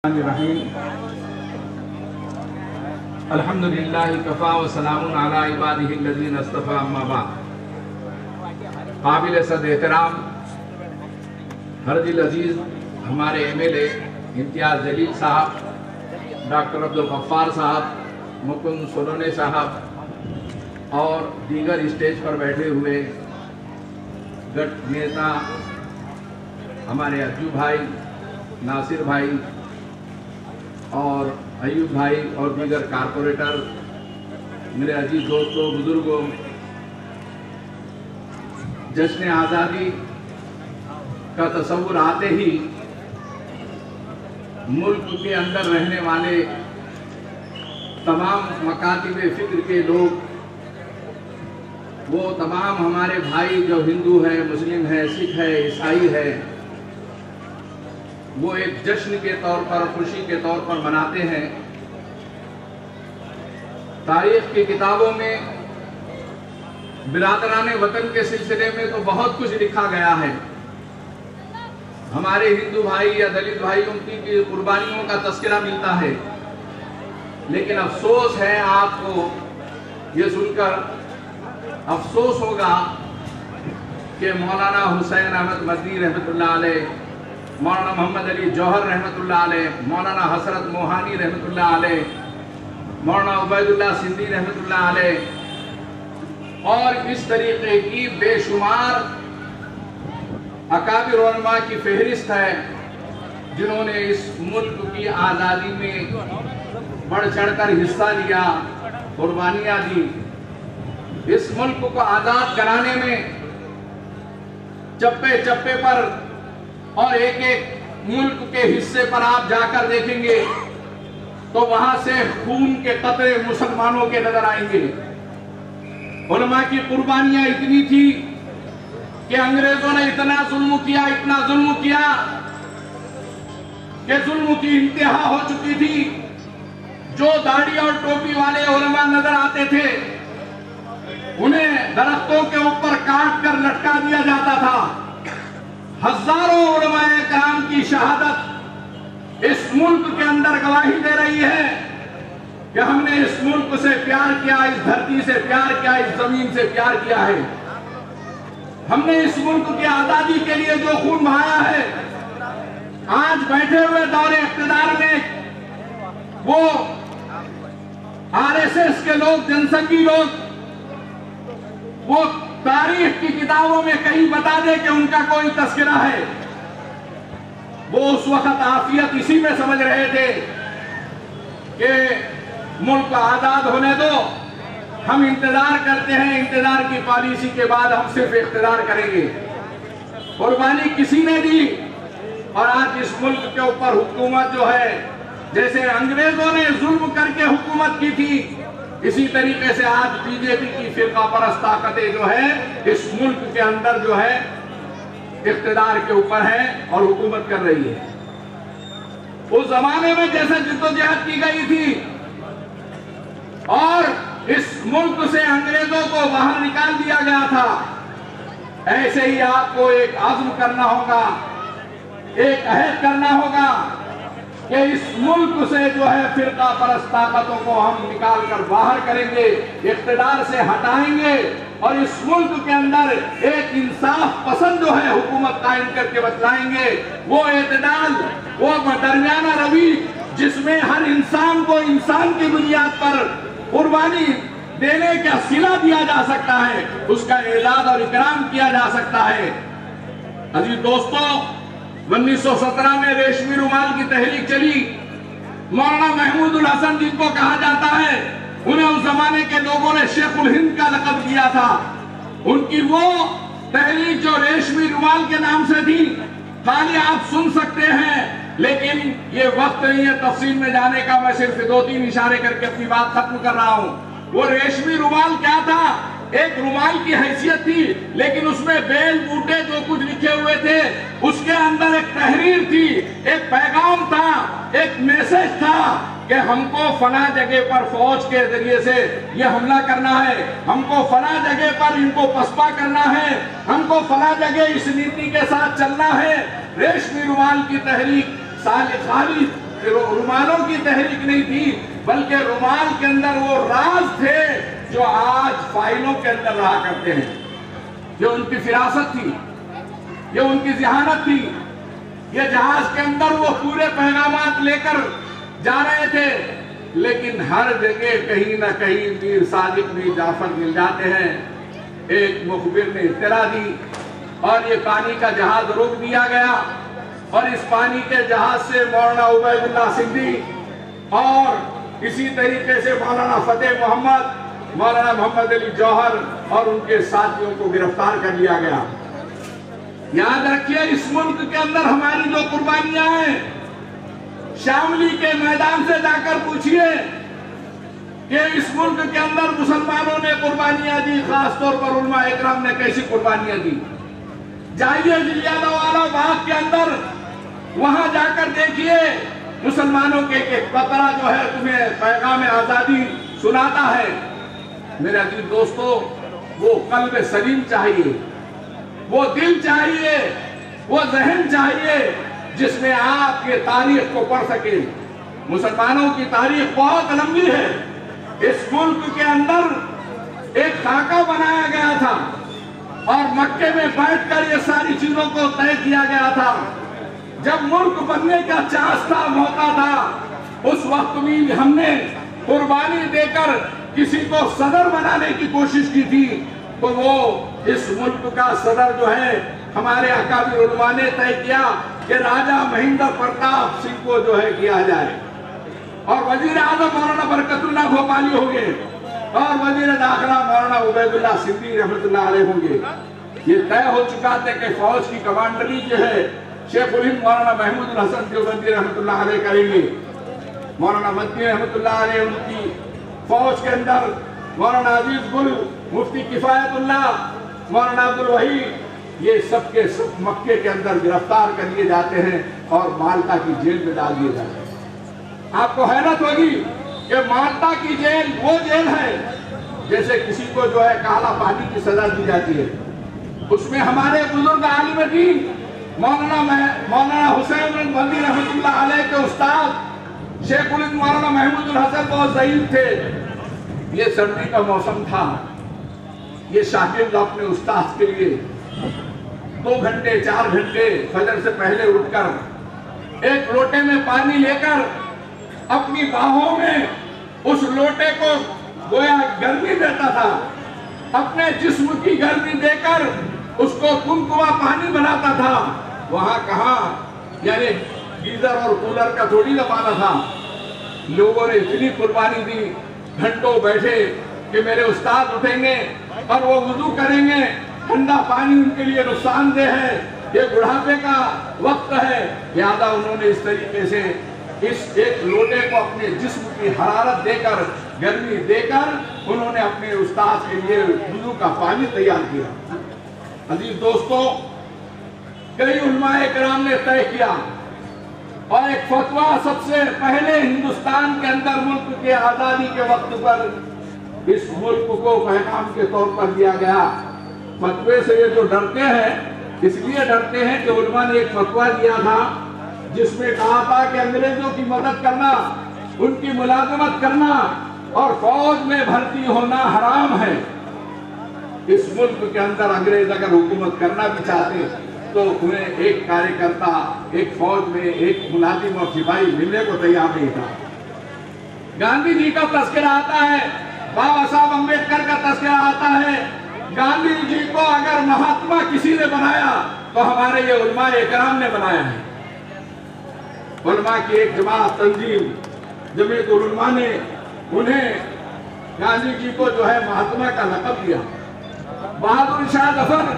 الرحیم الحمدللہ کفا و سلام علی عبادہ الذین اصطفیٰ اما بعد۔ قابل صد احترام ہردل عزیز ہمارے ایم ایل اے امتیاز جلیل صاحب، ڈاکٹر عبدالغفار صاحب، مکند سولونے صاحب اور دیگر اسٹیج پر بیٹھے ہوئے گٹ نیتا ہمارے اجو بھائی، ناصر بھائی اور ایوب بھائی اور دیگر کارپوریٹر، میرے عزیز دوستوں، بزرگوں، جشن آزادی کا تصور آتے ہی ملک کے اندر رہنے والے تمام مکاتب فکر کے لوگ، وہ تمام ہمارے بھائی جو ہندو ہیں، مسلم ہیں، سکھ ہے، عیسائی ہے، وہ ایک جشن کے طور پر، خوشی کے طور پر مناتے ہیں۔ تاریخ کی کتابوں میں برادران وطن کے سلسلے میں تو بہت کچھ لکھا گیا ہے۔ ہمارے ہندو بھائی یا دلت بھائیوں کی قربانیوں کا تذکرہ ملتا ہے، لیکن افسوس ہے، آپ کو یہ سن کر افسوس ہوگا کہ مولانا حسین احمد مدنی رحمۃ اللہ علیہ، مولانا محمد علی جوہر رحمۃ اللہ علیہ، مولانا حسرت موہانی رحمۃ اللہ علیہ، مولانا عبید اللہ سندھی رحمۃ اللہ علیہ اور اس طریقے کی بے شمار اکابر علماء کی فہرست ہے جنہوں نے اس ملک کی آزادی میں بڑھ چڑھ کر حصہ لیا، قربانیاں دی۔ اس ملک کو آزاد کرانے میں چپے چپے پر اور ایک ایک ملک کے حصے پر آپ جا کر دیکھیں گے تو وہاں سے خون کے قطرے مسلمانوں کے نظر آئیں گے۔ علماء کی قربانیاں اتنی تھی کہ انگریزوں نے اتنا ظلم کیا کہ ظلم کی انتہا ہو چکی تھی۔ جو داڑھی اور ٹوپی والے علماء نظر آتے تھے انہیں درختوں کے اوپر کاٹ کر لٹکا دیا جاتا تھا۔ ہزاروں علماء کرام کی شہادت اس ملک کے اندر گواہی دے رہی ہے کہ ہم نے اس ملک سے پیار کیا، اس دھرتی سے پیار کیا، اس زمین سے پیار کیا ہے۔ ہم نے اس ملک کی آزادی کے لیے جو خون بہایا ہے، آج بیٹھے ہوئے دور اقتدار میں وہ RSS کے لوگ، جن سنگھی لوگ، وہ تاریخ کی کتابوں میں کہیں بتا دے کہ ان کا کوئی تذکرہ ہے۔ وہ اس وقت عافیت اسی میں سمجھ رہے تھے کہ ملک آزاد ہونے دو، ہم انتظار کرتے ہیں، انتظار کی پالیسی کے بعد ہم صرف اقتدار کریں گے۔ قربانی کسی نے دی اور آج اس ملک کے اوپر حکومت جو ہے، جیسے انگریزوں نے ظلم کر کے حکومت کی تھی، اسی طریقے سے آج بی جے پی کی فرقہ پرست طاقتیں جو ہے اس ملک کے اندر جو ہے اقتدار کے اوپر ہے اور حکومت کر رہی ہے۔ اس زمانے میں جیسے جدوجہد کی گئی تھی اور اس ملک سے انگریزوں کو باہر نکال دیا گیا تھا، ایسے ہی آپ کو ایک عزم کرنا ہوگا، ایک عہد کرنا ہوگا کہ اس ملک سے جو ہے فرقہ پرست طاقتوں کو ہم نکال کر باہر کریں گے، اقتدار سے ہٹائیں گے اور اس ملک کے اندر ایک انصاف پسند جو ہے حکومت قائم کر کے بتلائیں گے۔ وہ اعتدال، وہ درمیانہ روی جس میں ہر انسان کو انسان کی بنیاد پر قربانی دینے کا صلہ دیا جا سکتا ہے، اس کا اعزاز اور اکرام کیا جا سکتا ہے۔ عزیز دوستوں، 1917 میں ریشمی رومال کی تحریک چلی۔ مولانا محمود الحسن جن کو کہا جاتا ہے، انہیں اس زمانے کے لوگوں نے شیخ الہند کا لقب دیا تھا۔ ان کی وہ تحریک جو ریشمی رومال کے نام سے تھی، خالی آپ سن سکتے ہیں، لیکن یہ وقت نہیں ہے تفصیل میں جانے کا، میں صرف 2-3 اشارے کر کے اپنی بات ختم کر رہا ہوں۔ وہ ریشمی رومال کیا تھا؟ ایک رومال کی حیثیت تھی، لیکن اس میں بیل بوٹے جو کچھ لکھے ہوئے تھے، اس کے اندر ایک تحریر تھی، ایک پیغام تھا، ایک میسج تھا کہ ہم کو فلاں جگہ پر فوج کے ذریعے سے یہ حملہ کرنا ہے، ہم کو فلاں جگہ پر ان کو پسپا کرنا ہے، ہم کو فلاں جگہ اس نیتی کے ساتھ چلنا ہے۔ ریشمی رومال کی تحریک خالی رومالوں کی تحریک نہیں تھی، بلکہ رومال کے اندر وہ راز تھے جو آج فائلوں کے اندر رہا کرتے ہیں. یہ ان کی فراست تھی، یہ ان کی ذہانت تھی. یہ جہاز کے اندر وہ پورے پیغامات لے کر جا رہے تھے، لیکن ہر جگہ کہیں نہ کہیں میر صادق میر جعفر مل جاتے ہیں. ایک مخبر نے اطلاع دی اور یہ پانی کا جہاز روک دیا گیا، اور اس پانی کے جہاز سے مولانا عبید اللہ سندھی اور اسی طریقے سے مولانا فتح محمد، مولانا محمد علی جوہر اور ان کے ساتھیوں کو گرفتار کر لیا گیا. یاد رکھیے، اس ملک کے اندر ہماری جو قربانیاں ہیں، شاملی کے میدان سے جا کر پوچھئے کہ اس ملک کے اندر مسلمانوں نے قربانیاں دی، خاص طور پر علماء اکرام نے کیسی قربانیاں دی. جائیے جلیانوالہ باغ کے اندر، وہاں جا کر دیکھیے مسلمانوں کے ایک قطرہ جو ہے تمہیں پیغام آزادی سناتا ہے. میرے عزیز دوستو، وہ قلب سلیم چاہیے، وہ دل چاہیے، وہ ذہن چاہیے جس میں آپ یہ تاریخ کو پڑھ سکے. مسلمانوں کی تاریخ بہت لمبی ہے. اس ملک کے اندر ایک خاکہ بنایا گیا تھا اور مکے میں بیٹھ کر یہ ساری چیزوں کو طے کیا گیا تھا. جب ملک بننے کا چانس تھا، موقع تھا، اس وقت بھی ہم نے قربانی دے کر کسی کو صدر بنانے کی کوشش کی تھی، تو وہ اس ملک کا صدر جو ہے ہمارے اکابر علماء نے طے کیا کہ راجہ مہندر پرتاپ سنگھ کو جو ہے کیا جائے، اور وزیر اعظم مولانا برکت اللہ بھوپالی ہوں گے، اور وزیر داخلہ مولانا عبید اللہ سندھی رحمت اللہ علیہ ہوں گے. یہ طے ہو چکا تھا کہ فوج کی کمانڈری جو ہے شیخ الہند مولانا محمود الحسن دیوبندی رحمت اللہ علیہ کریں گے. مولانا مدنی رحمت اللہ علیہ ان کی فوج کے اندر مولانا عزیز گل، مفتی کفایت اللہ، مولانا عبد الوحید، یہ سب کے سب مکے کے اندر گرفتار کر لیے جاتے ہیں اور مالٹا کی جیل میں ڈال دیے جاتے ہیں. آپ کو حیرت ہوگی کہ مالٹا کی جیل وہ جیل ہے جیسے کسی کو جو ہے کالا پانی کی سزا دی جاتی ہے. اس میں ہمارے بزرگ عالم دین مولانا حسین بندی رحمت اللہ علیہ کے استاد شیخ الہند مولانا محمود الحسن بہت ضعیف تھے. یہ سردی کا موسم تھا. یہ شاگرد اپنے استاد کے لیے 2 گھنٹے 4 گھنٹے فجر سے پہلے اٹھ کر ایک لوٹے میں پانی لے کر اپنی باہوں میں اس لوٹے کو گویا گرمی دیتا تھا، اپنے جسم کی گرمی دے کر اس کو کنکوا پانی بناتا تھا. وہاں کہاں یعنی گیزر اور کولر کا تھوڑی زمانہ تھا. لوگوں نے اتنی قربانی دی، گھنٹوں بیٹھے کہ میرے استاد اٹھیں گے اور وہ وضو کریں گے، ٹھنڈا پانی ان کے لیے نقصان دہ ہے، یہ بڑھاپے کا وقت ہے. لہذا انہوں نے اس طریقے سے اس ایک لوٹے کو اپنے جسم کی حرارت دے کر، گرمی دے کر انہوں نے اپنے استاد کے لیے وضو کا پانی تیار کیا. عزیز دوستو، کئی علماء اکرام نے طے کیا اور ایک فتویٰ سب سے پہلے ہندوستان کے اندر ملک کے آزادی کے وقت پر اس ملک کو پیغام کے طور پر دیا گیا. فتوے سے یہ جو ڈرتے ہیں، اس لیے ڈرتے ہیں کہ علماء نے ایک فتویٰ دیا تھا جس میں کہا تھا کہ انگریزوں کی مدد کرنا، ان کی ملازمت کرنا اور فوج میں بھرتی ہونا حرام ہے. اس ملک کے اندر انگریز اگر حکومت کرنا بھی چاہتے تو انہیں ایک کاریہ کرتا، ایک فوج میں ایک ملازم اور سپاہی ملنے کو تیار نہیں تھا. گاندھی جی کا تذکرہ آتا ہے، بابا صاحب امبیڈکر کا تذکرہ آتا ہے. گاندھی جی کو اگر مہاتما کسی نے بنایا تو ہمارے یہ علماء اکرام نے بنایا ہے. علماء کی ایک جماعت تنظیم جمعیت العلماء نے انہیں گاندھی جی کو جو ہے مہاتما کا لقب دیا. بہادر شاہ ظفر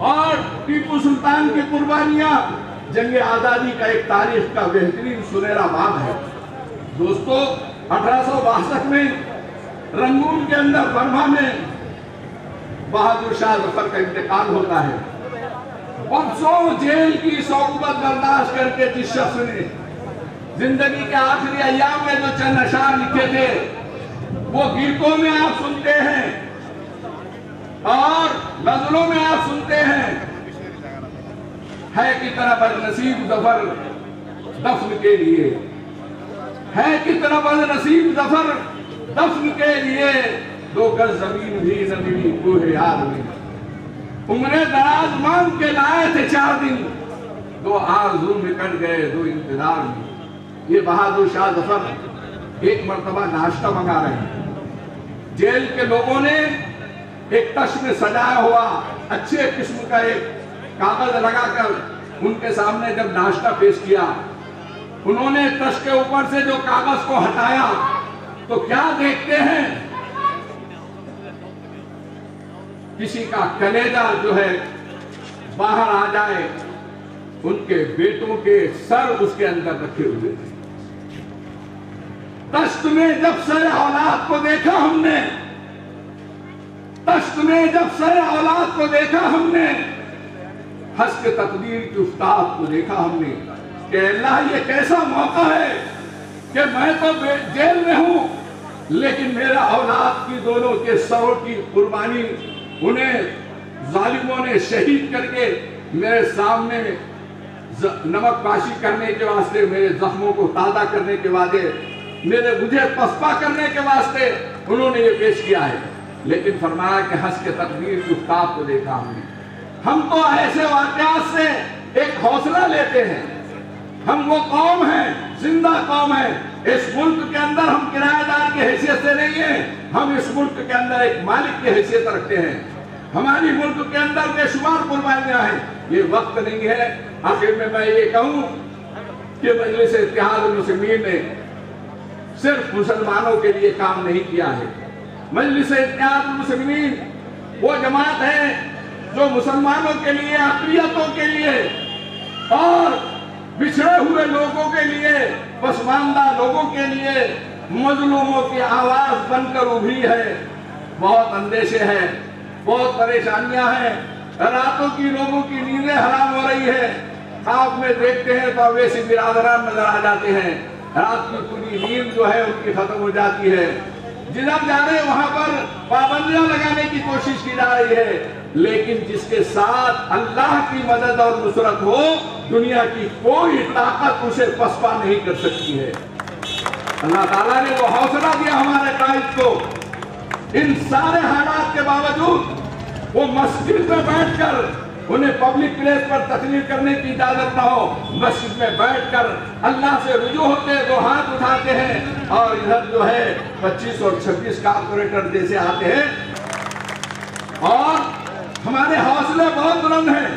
اور ٹیپو سلطان کی قربانیاں جنگ آزادی کا ایک تاریخ کا بہترین سنہرا باب ہے. دوستو، 1862 میں رنگون کے اندر برما میں بہادر شاہ ظفر کا انتقال ہوتا ہے. برسوں جیل کی صعوبت برداشت کر کے جس شخص نے زندگی کے آخری ایام میں جو چند اشعار لکھے تھے وہ گیتوں میں آپ سنتے ہیں اور غزلوں میں آپ سنتے ہیں. ہے کی طرح بدنصیب ظفر دفن کے لیے ہے کتنا بد نصیب ظفر دفن کے لیے 2 گز زمین بھی نہ ملی کوہ یار میں عمریں دراز مانگ کے لائے تھے 4 دن 2 آرزو نکٹ گئے 2 انتظار میں یہ بہادر شاہ ظفر ایک مرتبہ ناشتہ منگا رہے ہیں جیل کے لوگوں نے ایک تش میں سجایا ہوا اچھے قسم کا ایک کاغذ لگا کر ان کے سامنے جب ناشتہ پیش کیا انہوں نے تش کے اوپر سے جو کاغذ کو ہٹایا تو کیا دیکھتے ہیں کسی کا کلیجہ جو ہے باہر آ جائے ان کے بیٹوں کے سر اس کے اندر رکھے ہوئے تھے تشت میں جب سر اولاد کو دیکھا ہم نے تشت میں جب سر اولاد کو دیکھا ہم نے ہنس کے تقدیر کی افتاد کو دیکھا ہم نے کہ اللہ یہ کیسا موقع ہے کہ میں تو جیل میں ہوں لیکن میرا اولاد کی دونوں کے سروں کی قربانی انہیں ظالموں نے شہید کر کے میرے سامنے نمک پاشی کرنے کے واسطے میرے زخموں کو تازہ کرنے کے واسطے مجھے پسپا کرنے کے واسطے انہوں نے یہ پیش کیا ہے لیکن فرمایا کہ ہنس کے تقدیر کی افتاد کو دیکھا ہم تو ایسے واقعات سے ایک حوصلہ لیتے ہیں ہم وہ قوم ہیں زندہ قوم ہیں اس ملک کے اندر ہم کرایہ دار کی حیثیت سے نہیں ہیں ہم اس ملک کے اندر ایک مالک کی حیثیت رکھتے ہیں ہماری ملک کے اندر بے شمار قربانیاں ہیں یہ وقت نہیں ہے آخر میں یہ کہوں کہ مجلس اتحاد المسلمین نے صرف مسلمانوں کے لیے کام نہیں کیا ہے مجلس اتحاد المسلمین وہ جماعت ہے جو مسلمانوں کے لیے اقلیتوں کے لیے اور بچھڑے ہوئے لوگوں کے لیے پسماندہ لوگوں کے لیے مظلوموں کی آواز بن کر ابھری ہے بہت اندیشے ہیں بہت پریشانیاں ہیں راتوں کی لوگوں کی نیندیں حرام ہو رہی ہے خواب میں دیکھتے ہیں تو اویسی برادران نظر آ جاتے ہیں رات کی پوری نیند جو ہے ان کی ختم ہو جاتی ہے جدھر جا رہے وہاں پر پابندیاں لگانے کی کوشش کی جا رہی ہے لیکن جس کے ساتھ اللہ کی مدد اور نصرت ہو دنیا کی کوئی طاقت اسے پسپا نہیں کر سکتی ہے اللہ تعالیٰ نے وہ حوصلہ دیا ہمارے قائد کو ان سارے حالات کے باوجود وہ مسجد میں بیٹھ کر انہیں پبلک پلیس پر تقریر کرنے کی اجازت نہ ہو مسجد میں بیٹھ کر اللہ سے رجوع ہوتے ہیں 2 ہاتھ اٹھاتے ہیں اور ادھر جو ہے 25 اور 26 کارپوریٹر جیسے آتے ہیں اور ہمارے حوصلے بہت بلند ہیں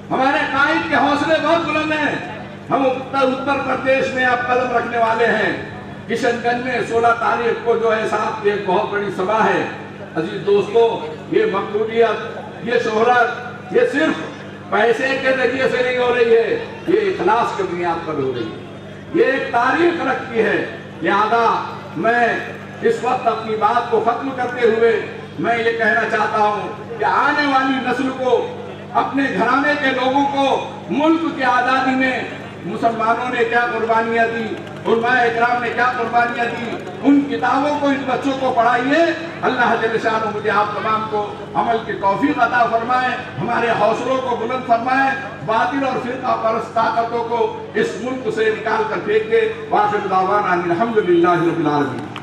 ہمارے قائد کے حوصلے بہت بلند ہیں ہم اتر پردیش میں اب قدم رکھنے والے ہیں کشن گنج میں 16 تاریخ کو جو ہے صاحب کی ایک بہت بڑی سبھا ہے عزیز دوستو یہ مقبولیت یہ شہرت یہ صرف پیسے کے ذریعے سے نہیں ہو رہی ہے یہ اخلاص کے بنیاد پر ہو رہی ہے یہ ایک تاریخ رکھتی ہے لہذا میں اس وقت اپنی بات کو ختم کرتے ہوئے میں یہ کہنا چاہتا ہوں کہ آنے والی نسل کو اپنے گھرانے کے لوگوں کو ملک کی آزادی میں مسلمانوں نے کیا قربانیاں دی علماء اکرام نے کیا قربانیاں دی ان کتابوں کو ان بچوں کو پڑھائیے اللہ جل شانہ مجھے آپ تمام کو عمل کی توفیق عطا فرمائے ہمارے حوصلوں کو بلند فرمائے باطل اور فرقہ پرست طاقتوں کو اس ملک سے نکال کر پھینک دے واخر دعوانا الحمدللہ رب العالمین